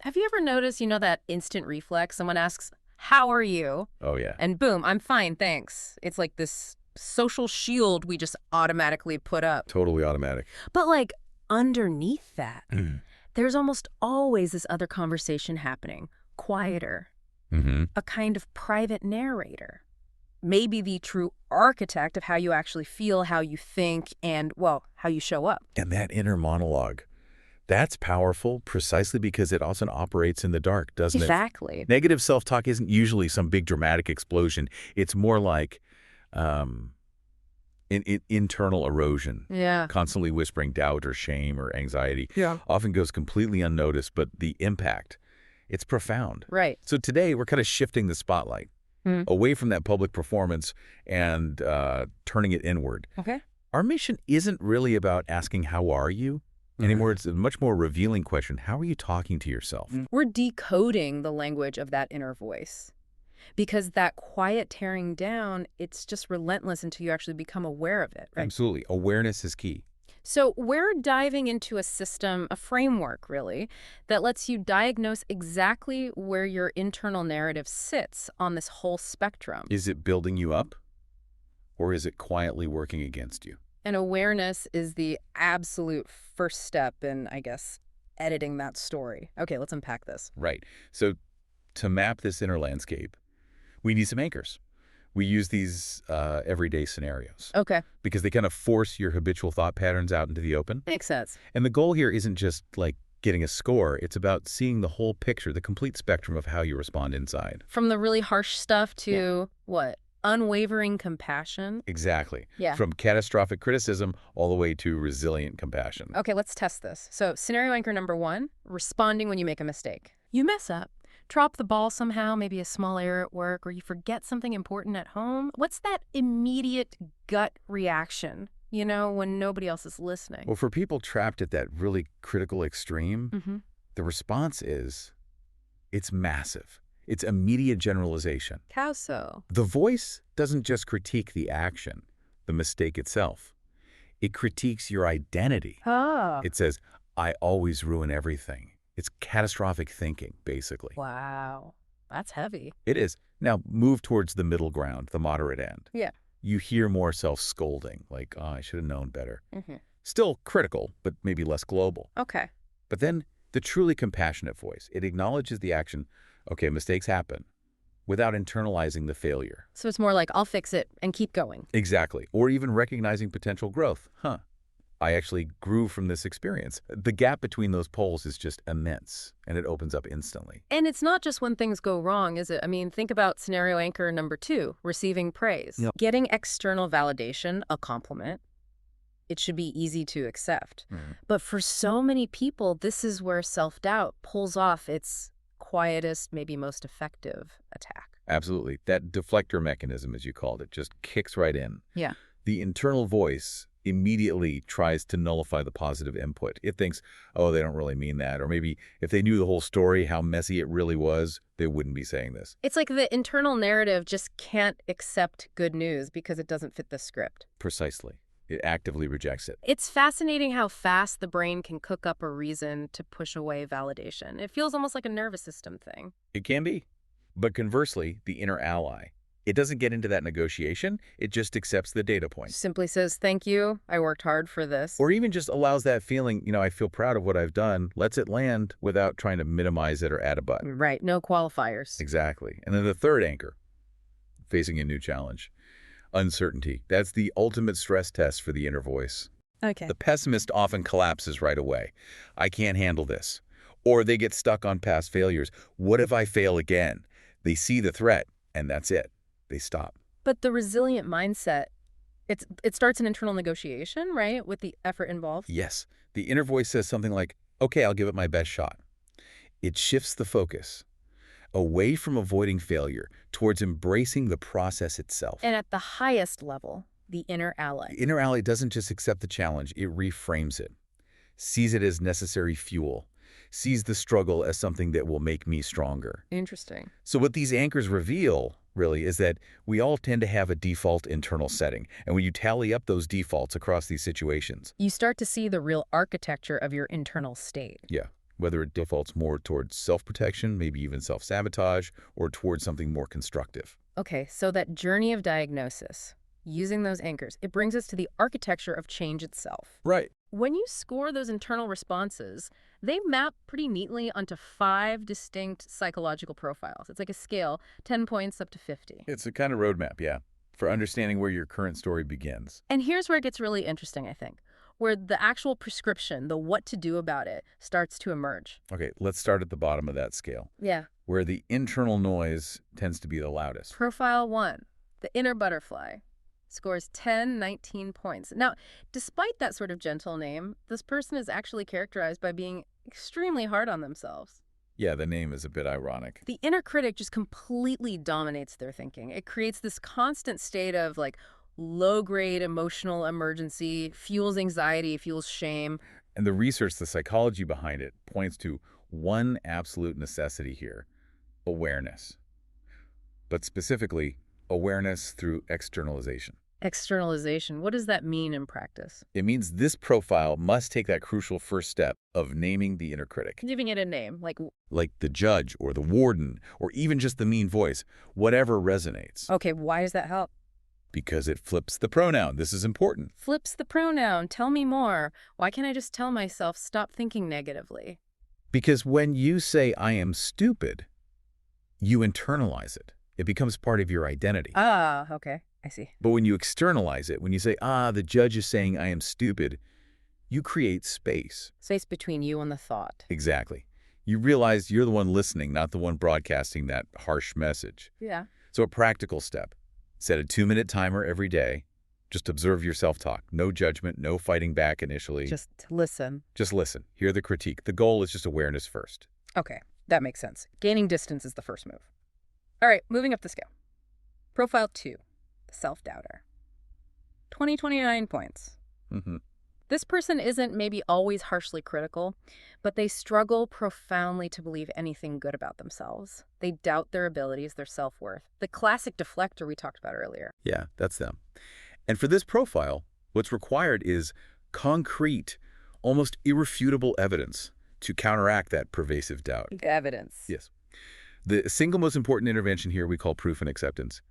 Have you ever noticed, that instant reflex? Someone asks, "How are you?" Oh, yeah. And boom, "I'm fine, thanks." It's like this social shield we just automatically put up. Totally automatic. But like underneath that, Mm. there's almost always this other conversation happening, quieter, Mm-hmm. a kind of private narrator. Maybe the true architect of how you actually feel, how you think, and, well, how you show up. And that inner monologue, that's powerful precisely because it often operates in the dark, doesn't it? Exactly. Negative self-talk isn't usually some big dramatic explosion. It's more like internal erosion, Yeah. constantly whispering doubt or shame or anxiety. Yeah. Often goes completely unnoticed, but the impact, it's profound. Right. So today we're kind of shifting the spotlight away from that public performance and turning it inward. Okay. Our mission isn't really about asking, how are you? Anymore. It's a much more revealing question. How are you talking to yourself? We're decoding the language of that inner voice. Because that quiet tearing down, it's just relentless until you actually become aware of it, right? Absolutely. Awareness is key. So we're diving into a system, a framework, really, that lets you diagnose exactly where your internal narrative sits on this whole spectrum. Is it building you up, or is it quietly working against you? And awareness is the absolute first step in, I guess, editing that story. Okay, let's unpack this. Right. So to map this inner landscape, we need some anchors. We use these everyday scenarios Okay, because they kind of force your habitual thought patterns out into the open. makes sense. And the goal here isn't just like getting a score. It's about seeing the whole picture, the complete spectrum of how you respond inside. From the really harsh stuff to, what, unwavering compassion? Exactly. Yeah. From catastrophic criticism all the way to resilient compassion. Okay, let's test this. So scenario anchor number 1, responding when you make a mistake. You mess up. Drop the ball somehow, maybe a small error at work, or you forget something important at home. What's that immediate gut reaction, when nobody else is listening? Well, for people trapped at that really critical extreme, the response is, it's massive. It's immediate generalization. How so? The voice doesn't just critique the action, the mistake itself. It critiques your identity. Oh. It says, I always ruin everything. It's catastrophic thinking, basically. Wow. That's heavy. It is. Now, move towards the middle ground, the moderate end. Yeah. You hear more self-scolding, like, oh, I should have known better. Still critical, but maybe less global. Okay. But then the truly compassionate voice, it acknowledges the action, okay, mistakes happen, without internalizing the failure. So it's more like, I'll fix it and keep going. Exactly. Or even recognizing potential growth. I actually grew from this experience. The gap between those poles is just immense, and it opens up instantly. And it's not just when things go wrong, is it? I mean, think about scenario anchor number 2, receiving praise. Yep. Getting external validation, a compliment, it should be easy to accept. But for so many people, this is where self-doubt pulls off its quietest, maybe most effective attack. Absolutely. That deflector mechanism, as you called it, just kicks right in. Yeah. The internal voice immediately tries to nullify the positive input. It thinks, oh, they don't really mean that. Or maybe if they knew the whole story, how messy it really was, they wouldn't be saying this. It's like the internal narrative just can't accept good news because it doesn't fit the script. Precisely. It actively rejects it. It's fascinating how fast the brain can cook up a reason to push away validation. It feels almost like a nervous system thing. It can be. But conversely, the inner ally, it doesn't get into that negotiation. It just accepts the data point. Simply says, thank you, I worked hard for this. Or even just allows that feeling, I feel proud of what I've done, lets it land without trying to minimize it or add a but. Right, no qualifiers. Exactly. And then the third anchor, facing a new challenge, uncertainty. That's the ultimate stress test for the inner voice. Okay. The pessimist often collapses right away. I can't handle this. Or they get stuck on past failures. What if I fail again? They see the threat, and that's it. They stop. But the resilient mindset, it starts an internal negotiation, right, with the effort involved? Yes. The inner voice says something like, okay, I'll give it my best shot. It shifts the focus away from avoiding failure towards embracing the process itself. And at the highest level, the inner ally. The inner ally doesn't just accept the challenge, it reframes it, sees it as necessary fuel, sees the struggle as something that will make me stronger. Interesting. So what these anchors reveal, really, is that we all tend to have a default internal setting. And when you tally up those defaults across these situations, You start to see the real architecture of your internal state. yeah, whether it defaults more towards self-protection, maybe even self-sabotage, or towards something more constructive. Okay, so that journey of diagnosis, using those anchors, it brings us to the architecture of change itself. Right. When you score those internal responses, they map pretty neatly onto 5 distinct psychological profiles. It's like a scale, 10 points up to 50. It's a kind of roadmap, yeah, for understanding where your current story begins. And here's where it gets really interesting, I think, where the actual prescription, the what to do about it, starts to emerge. Okay, let's start at the bottom of that scale, Yeah. where the internal noise tends to be the loudest. Profile 1, the inner butterfly, scores 10, 19 points. Now, despite that sort of gentle name, this person is actually characterized by being extremely hard on themselves. Yeah, the name is a bit ironic. The inner critic just completely dominates their thinking. It creates this constant state of like low-grade emotional emergency, fuels anxiety, fuels shame. And the research, the psychology behind it, points to one absolute necessity here: awareness. But specifically, awareness through externalization. Externalization, what does that mean in practice? It means this profile must take that crucial first step of naming the inner critic. Giving it a name, Like the judge or the warden or even just the mean voice, whatever resonates. okay, why does that help? Because it flips the pronoun. This is important. Flips the pronoun, tell me more. Why can't I just tell myself, stop thinking negatively? Because when you say, I am stupid, you internalize it. It becomes part of your identity. Ah, okay, I see. But when you externalize it, when you say, the judge is saying I am stupid, you create space. Space between you and the thought. Exactly. You realize you're the one listening, not the one broadcasting that harsh message. Yeah. So a practical step: set a 2-minute timer every day. Just observe your self-talk. No judgment, no fighting back initially. Just listen. Just listen. Hear the critique. The goal is just awareness first. Okay, that makes sense. Gaining distance is the first move. All right, moving up the scale. Profile 2, the self-doubter. 29 points. Mm-hmm. This person isn't maybe always harshly critical, but they struggle profoundly to believe anything good about themselves. They doubt their abilities, their self-worth. The classic deflector we talked about earlier. Yeah, that's them. And for this profile, what's required is concrete, almost irrefutable evidence to counteract that pervasive doubt. Evidence. Yes. The single most important intervention here we call proof and acceptance.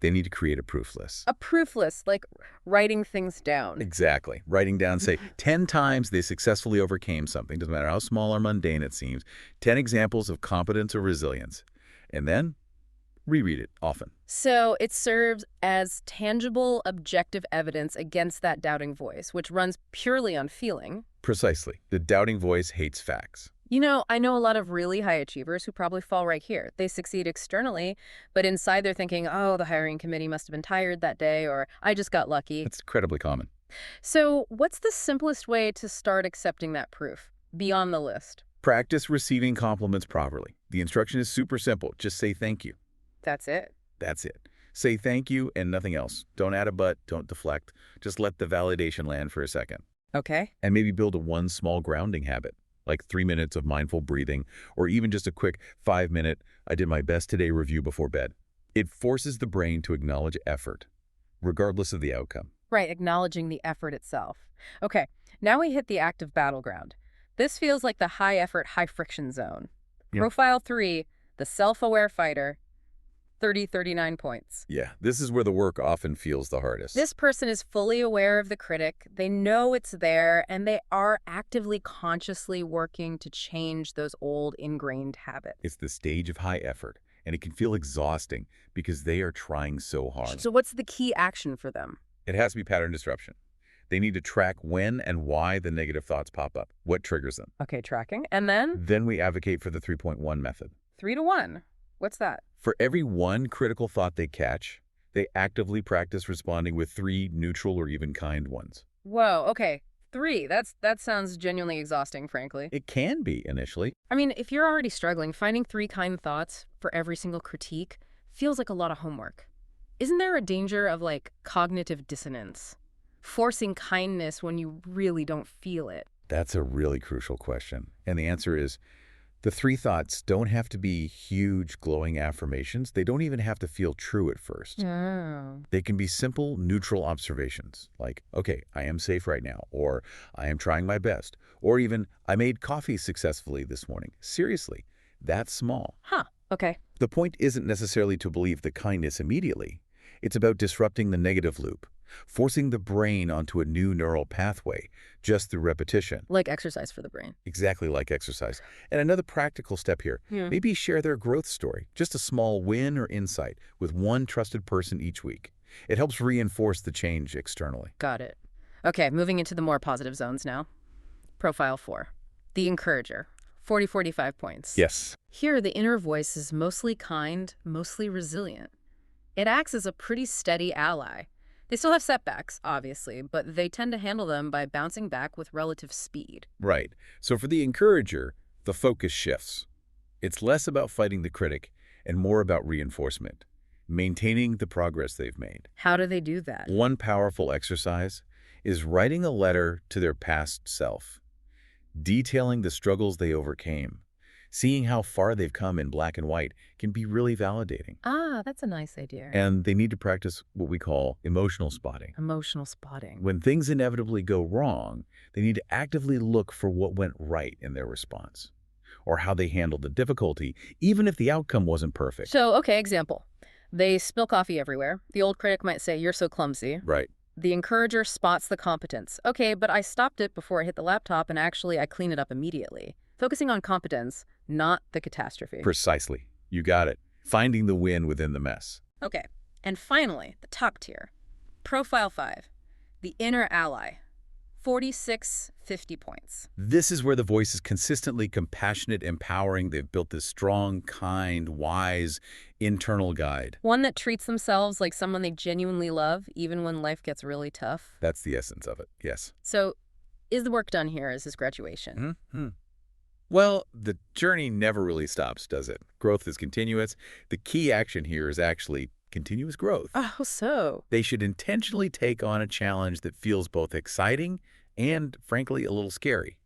They need to create a proof list. A proof list, like writing things down. Exactly. Writing down, say, 10 times they successfully overcame something, doesn't matter how small or mundane it seems, 10 examples of competence or resilience, and then reread it often. So it serves as tangible, objective evidence against that doubting voice, which runs purely on feeling. Precisely. The doubting voice hates facts. You know, I know a lot of really high achievers who probably fall right here. They succeed externally, but inside they're thinking, oh, the hiring committee must have been tired that day, or I just got lucky. It's incredibly common. So what's the simplest way to start accepting that proof beyond the list? Practice receiving compliments properly. The instruction is super simple. Just say thank you. That's it. That's it. Say thank you and nothing else. Don't add a but, don't deflect. Just let the validation land for a second. Okay. And maybe build one small grounding habit, like 3 minutes of mindful breathing, or even just a quick 5-minute, I did my best today review before bed. It forces the brain to acknowledge effort, regardless of the outcome. Right, acknowledging the effort itself. Okay, now we hit the active battleground. This feels like the high-effort, high-friction zone. Yep. Profile 3, the self-aware fighter, 39 points. Yeah, this is where the work often feels the hardest. This person is fully aware of the critic. They know it's there, and they are actively, consciously working to change those old ingrained habits. It's the stage of high effort, and it can feel exhausting because they are trying so hard. So what's the key action for them? It has to be pattern disruption. They need to track when and why the negative thoughts pop up, what triggers them. Okay, tracking. And then? Then we advocate for the 3.1 method. 3 to 1. What's that? For every one critical thought they catch, they actively practice responding with 3 neutral or even kind ones. Whoa, okay. 3. That sounds genuinely exhausting, frankly. It can be initially. I mean, if you're already struggling, finding 3 kind thoughts for every single critique feels like a lot of homework. Isn't there a danger of, like, cognitive dissonance? Forcing kindness when you really don't feel it? That's a really crucial question. And the answer is The three thoughts don't have to be huge, glowing affirmations. They don't even have to feel true at first. Oh. They can be simple, neutral observations like, okay, I am safe right now, or I am trying my best, or even, I made coffee successfully this morning. Seriously, that's small. Huh. Okay. The point isn't necessarily to believe the kindness immediately. It's about disrupting the negative loop, forcing the brain onto a new neural pathway just through repetition. Like exercise for the brain. Exactly like exercise. And another practical step here, Yeah. maybe share their growth story, just a small win or insight with one trusted person each week. It helps reinforce the change externally. Got it. Okay, moving into the more positive zones now. Profile 4. The encourager. 45 points. Yes. Here, the inner voice is mostly kind, mostly resilient. It acts as a pretty steady ally. They still have setbacks, obviously, but they tend to handle them by bouncing back with relative speed. Right. So for the encourager, the focus shifts. It's less about fighting the critic and more about reinforcement, maintaining the progress they've made. How do they do that? One powerful exercise is writing a letter to their past self, detailing the struggles they overcame. Seeing how far they've come in black and white can be really validating. Ah, that's a nice idea. And they need to practice what we call emotional spotting. Emotional spotting. When things inevitably go wrong, they need to actively look for what went right in their response, or how they handled the difficulty, even if the outcome wasn't perfect. So, okay, example. They spill coffee everywhere. The old critic might say, "You're so clumsy." Right. The encourager spots the competence. Okay, but I stopped it before I hit the laptop, and actually I clean it up immediately. Focusing on competence, not the catastrophe. Precisely. You got it. Finding the win within the mess. Okay, and finally, the top tier. Profile 5, the inner ally. 50 points. This is where the voice is consistently compassionate, empowering. They've built this strong, kind, wise, internal guide. One that treats themselves like someone they genuinely love, even when life gets really tough. That's the essence of it, yes. So, is the work done here? Is this graduation? Well, the journey never really stops, does it? Growth is continuous. The key action here is actually continuous growth. Oh, so? They should intentionally take on a challenge that feels both exciting and, frankly, a little scary.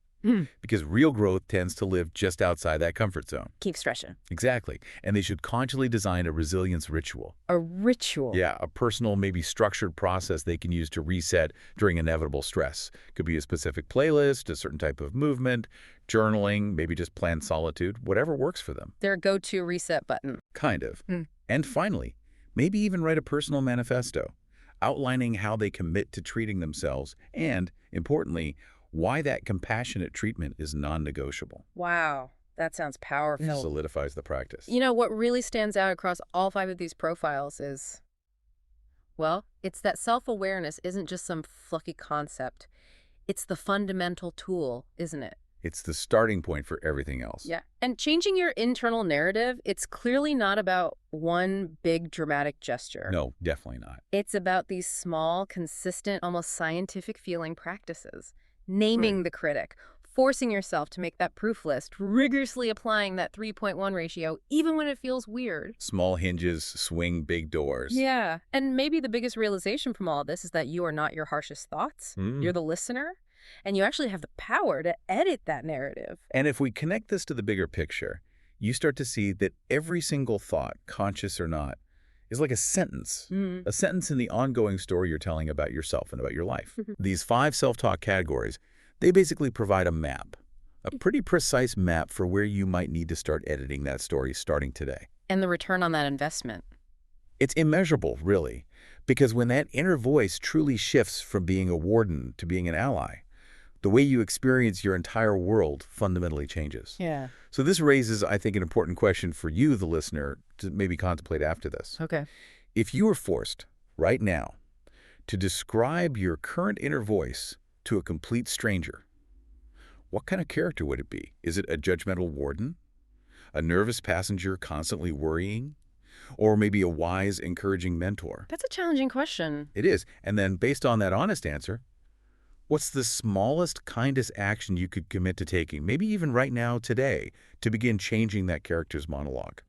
Because real growth tends to live just outside that comfort zone. Keep stretching. Exactly. And they should consciously design a resilience ritual. A ritual? Yeah, a personal, maybe structured process they can use to reset during inevitable stress. Could be a specific playlist, a certain type of movement, journaling, maybe just planned solitude, whatever works for them. Their go-to reset button. Kind of. And finally, maybe even write a personal manifesto, outlining how they commit to treating themselves and, importantly, why that compassionate treatment is non-negotiable. Wow, that sounds powerful. Solidifies the practice. You know, what really stands out across all 5 of these profiles is, well, it's that self-awareness isn't just some fluffy concept. It's the fundamental tool, isn't it? It's the starting point for everything else. Yeah. And changing your internal narrative, it's clearly not about one big dramatic gesture. No, definitely not. It's about these small, consistent, almost scientific feeling practices. Naming the critic, forcing yourself to make that proof list, rigorously applying that 3.1 ratio, even when it feels weird. Small hinges swing big doors. Yeah. And maybe the biggest realization from all of this is that you are not your harshest thoughts. You're the listener. And you actually have the power to edit that narrative. And if we connect this to the bigger picture, you start to see that every single thought, conscious or not, is like a sentence in the ongoing story you're telling about yourself and about your life. These 5 self-talk categories, they basically provide a map, a pretty precise map for where you might need to start editing that story starting today. And the return on that investment. It's immeasurable, really, because when that inner voice truly shifts from being a warden to being an ally, the way you experience your entire world fundamentally changes. Yeah. So this raises, I think, an important question for you, the listener, to maybe contemplate after this. Okay. If you were forced, right now, to describe your current inner voice to a complete stranger, what kind of character would it be? Is it a judgmental warden? A nervous passenger constantly worrying? Or maybe a wise, encouraging mentor? That's a challenging question. It is. And then, based on that honest answer, what's the smallest, kindest action you could commit to taking, maybe even right now, today, to begin changing that character's monologue?